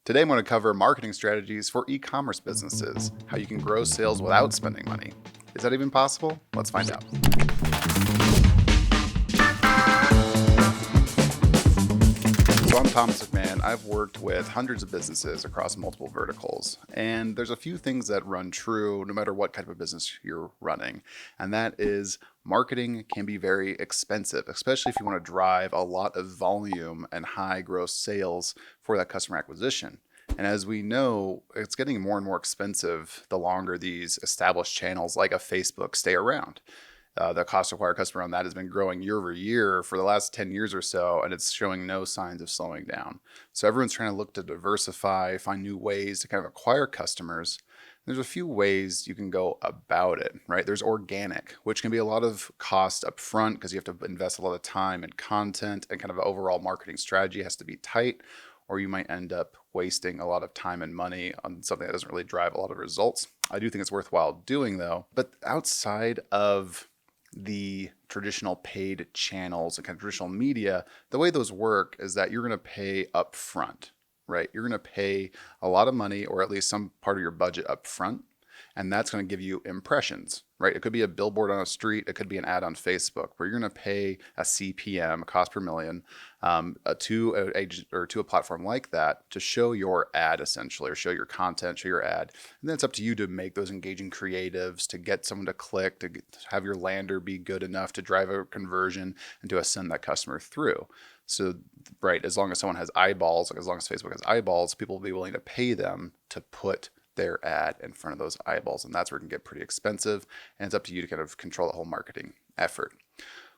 Today I'm going to cover marketing strategies for e-commerce businesses, how you can grow sales without spending money. Is that even possible? Let's find out. So I'm Thomas McMahon. I've worked with hundreds of businesses across multiple verticals, and there's a few things that run true no matter what type of business you're running, and that is marketing can be very expensive, especially if you want to drive a lot of volume and high gross sales for that customer acquisition. And as we know, it's getting more and more expensive the longer these established channels like a Facebook stay around. The cost to acquire a customer on that has been growing year over year for the last 10 years or so, and it's showing no signs of slowing down. So everyone's trying to look to diversify, find new ways to kind of acquire customers. There's a few ways you can go about it, right? There's organic, which can be a lot of cost up front because you have to invest a lot of time and content, and kind of overall marketing strategy has to be tight, or you might end up wasting a lot of time and money on something that doesn't really drive a lot of results. I do think it's worthwhile doing though. But outside of the traditional paid channels and kind of traditional media, the way those work is that you're going to pay up front, right? You're going to pay a lot of money, or at least some part of your budget up front, and that's going to give you impressions, right? It could be a billboard on a street. It could be an ad on Facebook where you're going to pay a CPM, a cost per million, to an agent or to a platform like that to show your ad essentially, or show your content, show your ad. And then it's up to you to make those engaging creatives, to get someone to click, to have your lander be good enough to drive a conversion and to send that customer through. So, right, as long as someone has eyeballs, like as long as Facebook has eyeballs, people will be willing to pay them to put their ad in front of those eyeballs. And that's where it can get pretty expensive. And it's up to you to kind of control the whole marketing effort.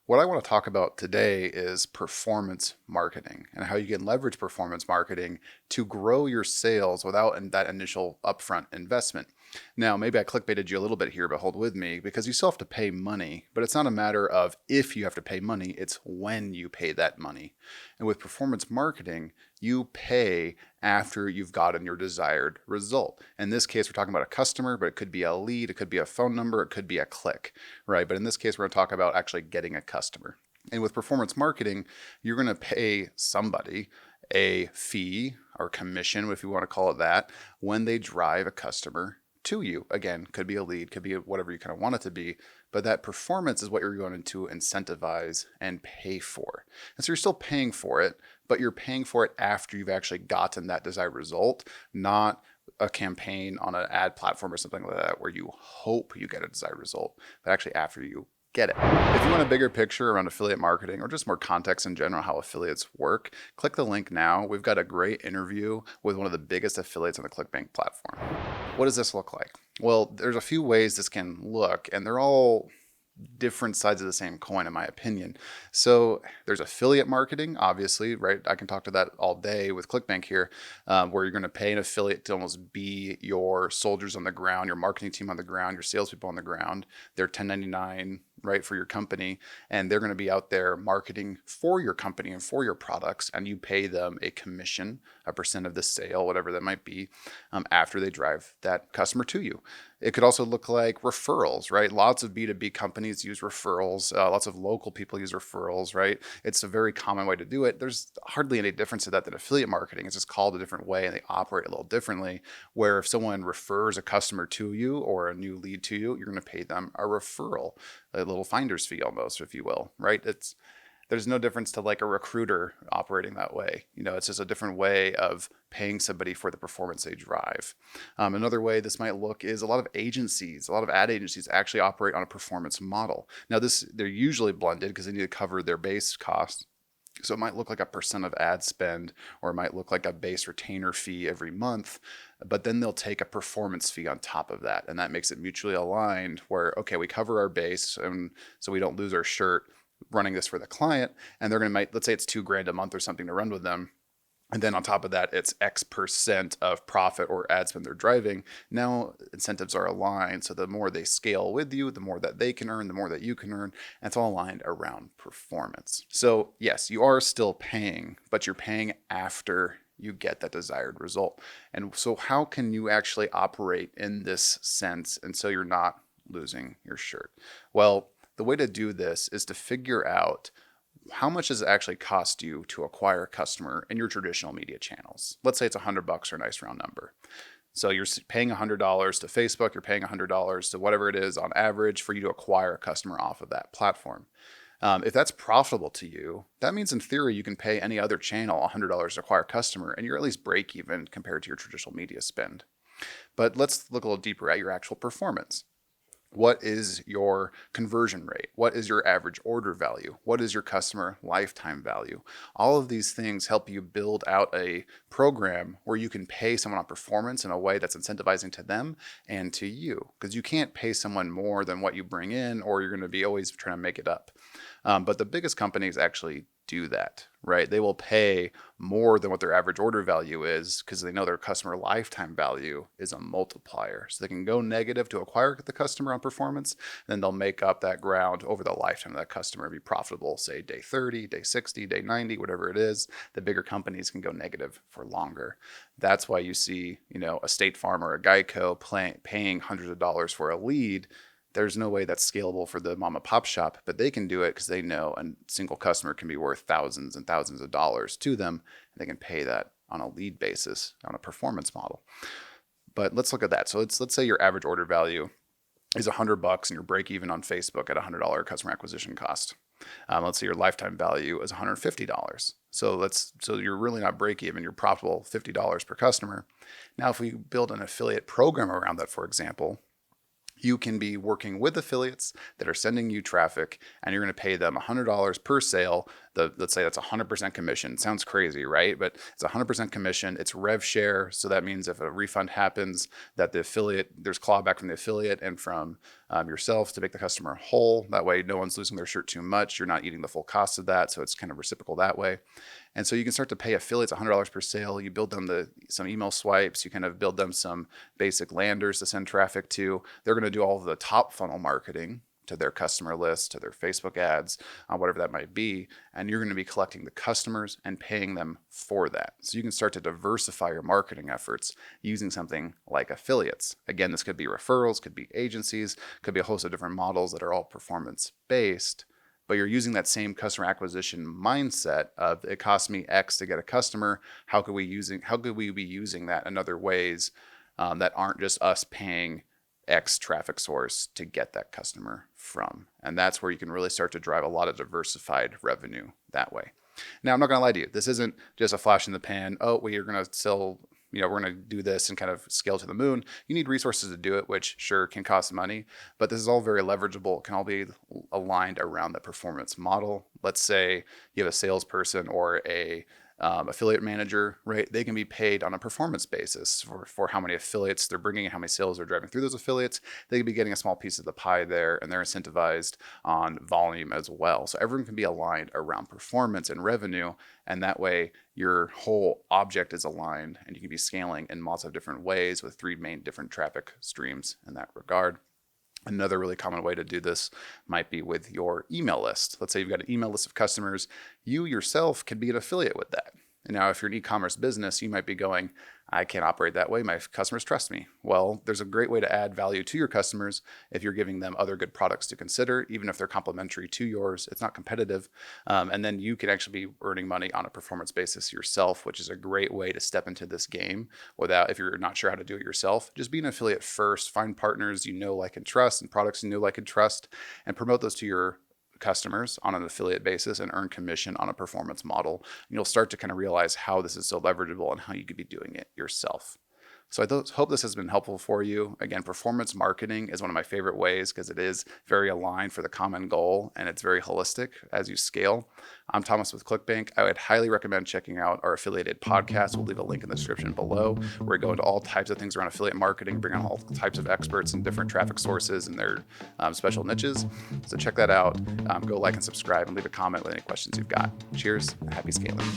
What I want to talk about today is performance marketing and how you can leverage performance marketing to grow your sales without that initial upfront investment. Now, maybe I clickbaited you a little bit here, but hold with me, because you still have to pay money, but it's not a matter of if you have to pay money, it's when you pay that money. And with performance marketing, you pay after you've gotten your desired result. In this case, we're talking about a customer, but it could be a lead, it could be a phone number, it could be a click, right? But in this case, we're going to talk about actually getting a customer. And with performance marketing, you're going to pay somebody a fee or commission, if you want to call it that, when they drive a customer to you. Again, could be a lead, could be whatever you kind of want it to be, but that performance is what you're going to incentivize and pay for. And so you're still paying for it, but you're paying for it after you've actually gotten that desired result, not a campaign on an ad platform or something like that where you hope you get a desired result, but actually after you get it. If you want a bigger picture around affiliate marketing or just more context in general how affiliates work, click the link now. We've got a great interview with one of the biggest affiliates on the ClickBank platform. What does this look like? Well, there's a few ways this can look, and they're all different sides of the same coin, in my opinion. So there's affiliate marketing, obviously, right? I can talk to that all day with ClickBank here, where you're going to pay an affiliate to almost be your soldiers on the ground, your marketing team on the ground, your salespeople on the ground. They're 1099, right, for your company, and they're going to be out there marketing for your company and for your products, and you pay them a commission, a percent of the sale, whatever that might be, after they drive that customer to you. It could also look like referrals, right? Lots of B2B companies use referrals. Lots of local people use referrals, right? It's a very common way to do it. There's hardly any difference to that than affiliate marketing. It's just called a different way, and they operate a little differently, where if someone refers a customer to you or a new lead to you, you're going to pay them a referral, a little finder's fee almost, if you will, right? There's no difference to like a recruiter operating that way. It's just a different way of paying somebody for the performance they drive. Another way this might look is a lot of ad agencies actually operate on a performance model. Now they're usually blended because they need to cover their base costs. So it might look like a percent of ad spend, or it might look like a base retainer fee every month, but then they'll take a performance fee on top of that. And that makes it mutually aligned where, okay, we cover our base and so we don't lose our shirt running this for the client, and they're going to let's say it's $2,000 a month or something to run with them. And then on top of that, it's X percent of profit or ad spend they're driving. Now incentives are aligned. So the more they scale with you, the more that they can earn, the more that you can earn. And it's all aligned around performance. So yes, you are still paying, but you're paying after you get that desired result. And so how can you actually operate in this sense and so you're not losing your shirt? Well, the way to do this is to figure out how much does it actually cost you to acquire a customer in your traditional media channels? Let's say it's $100 or a nice round number. So you're paying $100 to Facebook, you're paying $100 to whatever it is on average for you to acquire a customer off of that platform. If that's profitable to you, that means in theory you can pay any other channel $100 to acquire a customer, and you're at least break even compared to your traditional media spend. But let's look a little deeper at your actual performance. What is your conversion rate? What is your average order value? What is your customer lifetime value? All of these things help you build out a program where you can pay someone on performance in a way that's incentivizing to them and to you, because you can't pay someone more than what you bring in, or you're going to be always trying to make it up. But the biggest companies actually do that, right? They will pay more than what their average order value is because they know their customer lifetime value is a multiplier. So they can go negative to acquire the customer on performance, then they'll make up that ground over the lifetime of that customer and be profitable, say day 30, day 60, day 90, whatever it is. The bigger companies can go negative for longer. That's why you see, a State Farm or a Geico paying hundreds of dollars for a lead. There's no way that's scalable for the mom and pop shop, but they can do it because they know a single customer can be worth thousands and thousands of dollars to them, and they can pay that on a lead basis on a performance model. But let's look at that. So let's say your average order value is $100 and your break even on Facebook at $100 customer acquisition cost. Let's say your lifetime value is $150. So you're really not break even, you're profitable $50 per customer. Now, if we build an affiliate program around that, for example, you can be working with affiliates that are sending you traffic, and you're going to pay them $100 per sale. Let's say that's 100% commission. Sounds crazy, right? But it's 100% commission. It's rev share. So that means if a refund happens, that there's clawback from the affiliate and from yourself to make the customer whole. That way, no one's losing their shirt too much. You're not eating the full cost of that. So it's kind of reciprocal that way. And so you can start to pay affiliates $100 per sale. You build them some email swipes. You kind of build them some basic landers to send traffic to. They're going to do all of the top funnel marketing to their customer list, to their Facebook ads, whatever that might be. And you're going to be collecting the customers and paying them for that. So you can start to diversify your marketing efforts using something like affiliates. Again, this could be referrals, could be agencies, could be a host of different models that are all performance based. But you're using that same customer acquisition mindset of it costs me X to get a customer. How could we be using that in other ways that aren't just us paying X traffic source to get that customer from? And that's where you can really start to drive a lot of diversified revenue that way. Now, I'm not going to lie to you. This isn't just a flash in the pan. Oh, we are going to sell, we're going to do this and kind of scale to the moon. You need resources to do it, which sure can cost money, but this is all very leverageable. It can all be aligned around the performance model. Let's say you have a salesperson or a affiliate manager, right? They can be paid on a performance basis for how many affiliates they're bringing and how many sales they're driving through those affiliates. They could be getting a small piece of the pie there, and they're incentivized on volume as well. So everyone can be aligned around performance and revenue, and that way your whole object is aligned, and you can be scaling in lots of different ways with 3 main different traffic streams in that regard. Another really common way to do this might be with your email list. Let's say you've got an email list of customers. You yourself can be an affiliate with that. And now if you're an e-commerce business, you might be going, I can't operate that way. My customers trust me. Well, there's a great way to add value to your customers if you're giving them other good products to consider, even if they're complementary to yours. It's not competitive. And then you can actually be earning money on a performance basis yourself, which is a great way to step into this game if you're not sure how to do it yourself. Just be an affiliate first. Find partners you know, like, and trust, and products you know, like, and trust, and promote those to your customers on an affiliate basis and earn commission on a performance model. And you'll start to kind of realize how this is so leverageable and how you could be doing it yourself. So I hope this has been helpful for you. Again, performance marketing is one of my favorite ways because it is very aligned for the common goal, and it's very holistic as you scale. I'm Thomas with ClickBank. I would highly recommend checking out our affiliated podcast. We'll leave a link in the description below, where we go into all types of things around affiliate marketing, bring on all types of experts and different traffic sources and their special niches. So check that out. Go like and subscribe and leave a comment with any questions you've got. Cheers. Happy scaling.